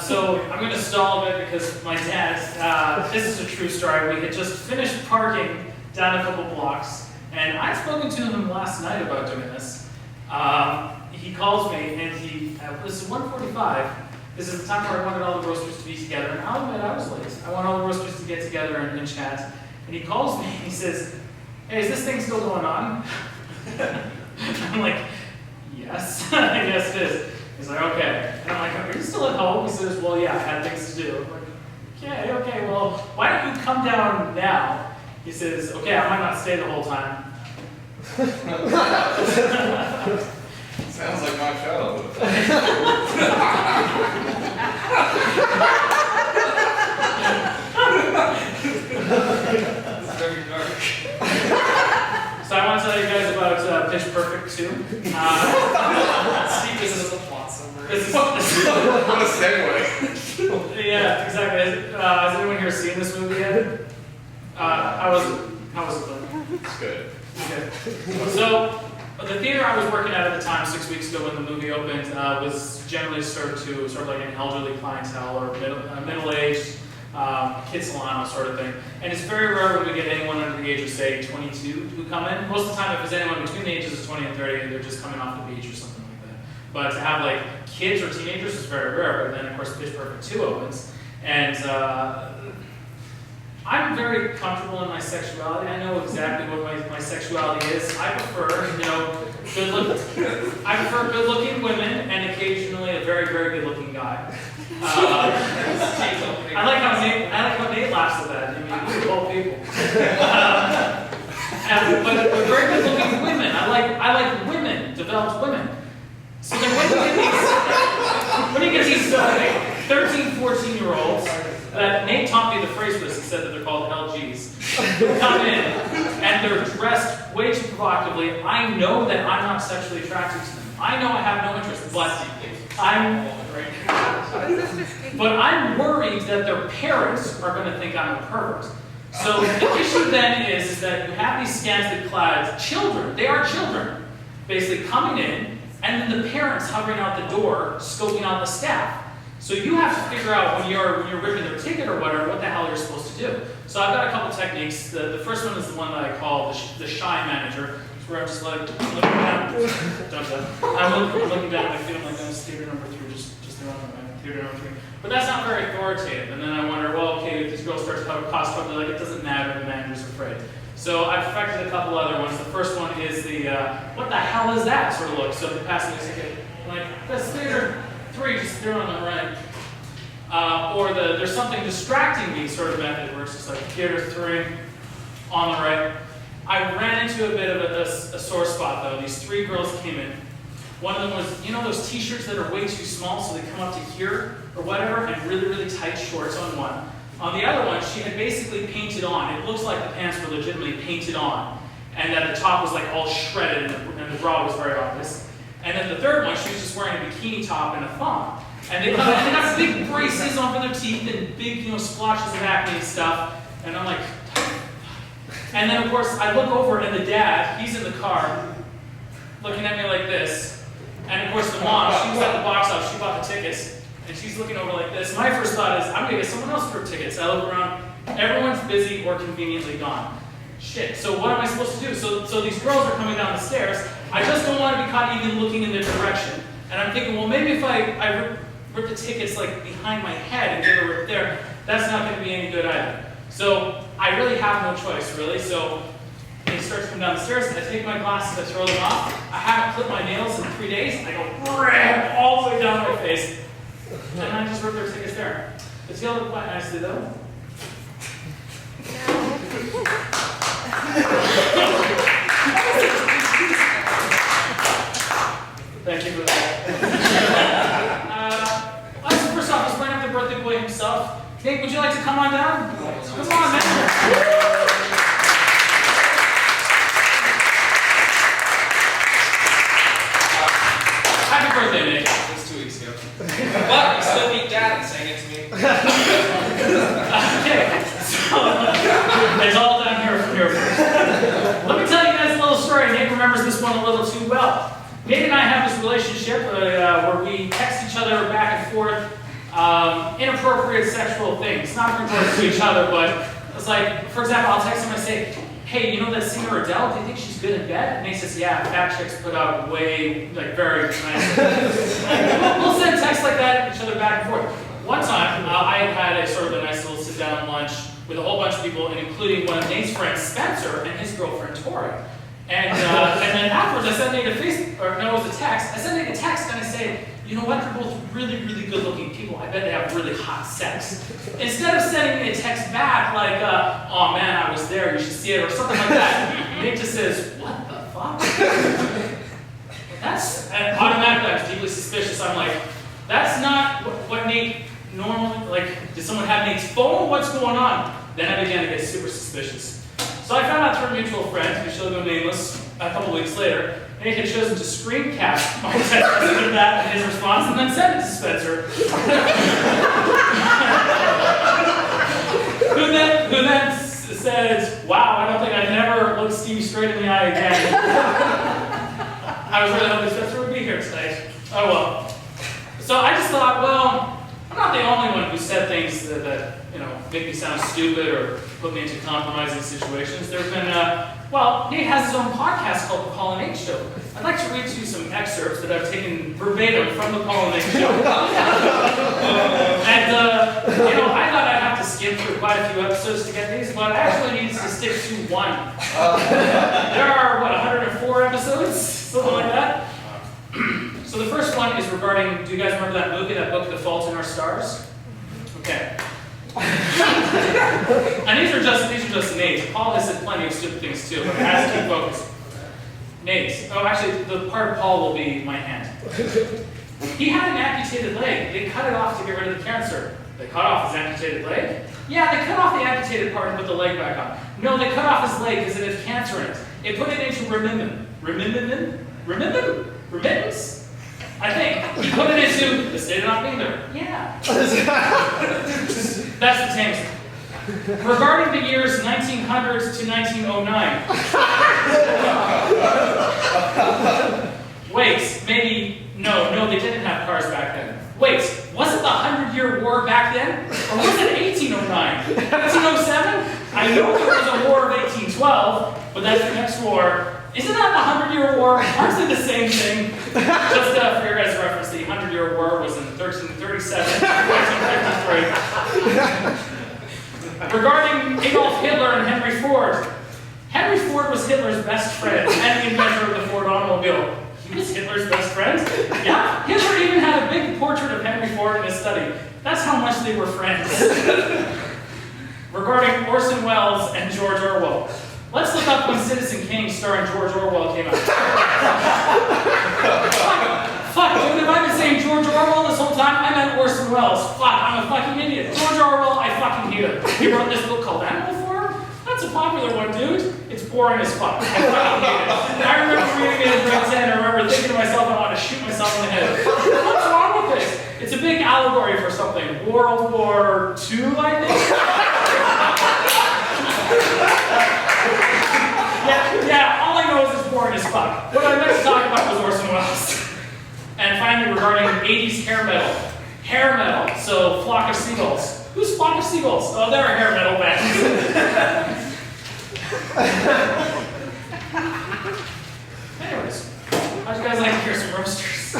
So I'm going to stall a bit because my dad, this is a true story, we had just finished parking down a couple blocks, and I'd spoken to him last night about doing this. He calls me, and this is 1:45. This is the time where I wanted all the roasters to be together, and I'll admit I was late. I want all the roasters to get together and chat. And he calls me, and he says, "Hey, is this thing still going on?" I'm like, "Yes, yes it is." He's like, "Okay." And I'm like, "Are you still at home?" He says, "Well, yeah, I had things to do." I'm like, okay, well, why don't you come down now? He says, "Okay, I might not stay the whole time." Sounds like my childhood. It's very dark. So I want to tell you guys about Pitch Perfect 2. Steve, this is a plot summary. What a segue. Yeah, exactly. Has anyone here seen this movie yet? How was it done? It's good. Okay. So the theater I was working at the time, 6 weeks ago when the movie opened, was generally served to sort of like an elderly clientele or middle-aged kid salon sort of thing. And it's very rare when we get anyone under the age of, say, 22 who come in. Most of the time, if it's anyone between the ages of 20 and 30, they're just coming off the beach or something like that. But to have like kids or teenagers is very rare. But then, of course, Pitch Perfect 2 opens. And I'm very comfortable in my sexuality. I know exactly what my sexuality is. I prefer, good-looking women and occasionally a very, very good-looking guy. I like how Nate laughs at that. I mean, we're all people. But very good-looking women. I like women, developed women. So then when you get these 13, 14-year-olds. Nate taught me the phrase for this. He said that they're called LGs. Who come in and they're dressed way too provocatively. I know that I'm not sexually attracted to them. I know I have no interest, but I'm worried that their parents are going to think I'm a pervert. So the issue then is that you have these scantily clad children. They are children, basically coming in, and then the parents hovering out the door, scoping out the staff. So you have to figure out when you're ripping their ticket or whatever, what the hell you're supposed to do. So I've got a couple techniques. The first one is the one that I call the shy manager. It's where I'm just like looking down. I'm looking down and I feel like that's theater number 3, just the wrong theater number 3. But that's not very authoritative. And then I wonder, well, okay, if this girl starts to have a costume, they're like, it doesn't matter, the manager's afraid. So I've perfected a couple other ones. The first one is the, what the hell is that sort of look. So if you're passing a ticket, I'm like, that's theater 3, just throw it on the right. Or there's something distracting me sort of method where it's just like theater 3 on the right. I ran into a bit of a sore spot though. These 3 girls came in. One of them was, you know those t-shirts that are way too small so they come up to here or whatever, and really, really tight shorts on one. On the other one, she had basically painted on. It looks like the pants were legitimately painted on. And that the top was like all shredded and the bra was very obvious. And then the third one, she was just wearing a bikini top and a thong. And they got big braces on for their teeth and big, splotches of acne and stuff. And I'm like, and then of course I look over and the dad, he's in the car, looking at me like this. And of course the mom, she was at the box office, she bought the tickets, and she's looking over like this. My first thought is, I'm gonna get someone else for tickets. I look around, everyone's busy or conveniently gone. Shit, so what am I supposed to do? So these girls are coming down the stairs. I just don't want to be caught even looking in their direction. And I'm thinking, well, maybe if I rip the tickets like behind my head and get a rip there, that's not going to be any good either. So I really have no choice, really. So they start to come down the stairs, I take my glasses, I throw them off. I haven't clipped my nails in 3 days. I go ram all the way down my face. And I just rip their tickets there. The tail looked quite nicely, though. Thank you for that. First off, let's bring up the birthday boy himself. Nick, would you like to come on down? Come on, man. Happy birthday, Nick. It was 2 weeks ago. But you still beat Dad and sang it to me. Okay, so it's all down here from here. Let me tell you guys a little story. Nick remembers this one a little too well. Nate and I have this relationship where we text each other back and forth inappropriate sexual things, not towards to each other, but it's like, for example, I'll text him and say, hey, you know that singer Adele? Do you think she's good in bed? And he says, yeah, fat chicks put out way, like, very nice. We'll send texts like that at each other back and forth. One time, I had a sort of a nice little sit-down lunch with a whole bunch of people, and including one of Nate's friends, Spencer, and his girlfriend, Tori. And then afterwards, I sent Nate a it was a text. I sent Nate a text, and I say, you know what? They're both really, really good-looking people. I bet they have really hot sex. Instead of sending me a text back like, oh man, I was there, you should see it, or something like that, Nate just says, what the fuck? That's automatically, I'm deeply suspicious. I'm like, that's not what Nate normally, like, did someone have Nate's phone? What's going on? Then I began to get super suspicious. So I found out through a mutual friend, who shall go nameless, a couple weeks later, Nate had chosen to screencast my text message of that and his response, and then send it to Spencer. who then says, wow, I don't think I'd never look Steve straight in the eye again. I was really hoping Spencer would be here tonight. Oh well. So I just thought, well, I'm not the only one who said things that make me sound stupid or put me into compromising situations. There's been, Nate has his own podcast called The Paul and Nate Show. I'd like to read to you some excerpts that I've taken verbatim from The Paul and Nate Show. And, I thought I'd have to skim through quite a few episodes to get these, but I actually need to stick to one. There are, 104 episodes? Something like that? So the first one is regarding, do you guys remember that movie, that book, The Fault in Our Stars? Okay. And these are just Nate's. Paul has said plenty of stupid things too, but it has to keep focused. Nate's. Oh, actually, the part of Paul will be my hand. He had an amputated leg. They cut it off to get rid of the cancer. They cut off his amputated leg? Yeah, they cut off the amputated part and put the leg back on. No, they cut off his leg because it had cancer in it. It put it into remittance? I think. He put it into the state of not being there. Yeah. That's the tamest. Regarding the years 1900 to 1909. Wait, maybe, no, they didn't have cars back then. Wait, was it the 100-Year War back then? Or was it 1809? 1807? I know there was a war of 1812, but that's the next war. Isn't that the 100-Year War? Aren't they the same thing? Just for your guys' reference, the 100-Year War was in 1337 to 1953. Regarding Adolf Hitler and Henry Ford. Henry Ford was Hitler's best friend and the inventor of the Ford automobile. He was Hitler's best friend? Yeah, Hitler even had a big portrait of Henry Ford in his study. That's how much they were friends. Regarding Orson Welles and George Orwell. Let's look up when Citizen Kane starring George Orwell came out. Fuck, dude, have I been saying George Orwell this whole time? I meant Orson Welles. Fuck, I'm a fucking idiot. George Orwell, I fucking hate him. He wrote this book called Animal Farm? That's a popular one, dude. It's boring as fuck. I fucking hate it. I remember reading it as Red 10, I remember thinking to myself, I want to shoot myself in the head. What's wrong with this? It's a big allegory for something. World War II, I think? Yeah, all I know is it's boring as fuck. What I meant to talk about was Orson Welles. And finally, regarding 80s hair metal. Hair metal, so Flock of Seagulls. Who's Flock of Seagulls? Oh, they're a hair metal band. Anyways, how'd you guys like to hear some roasters?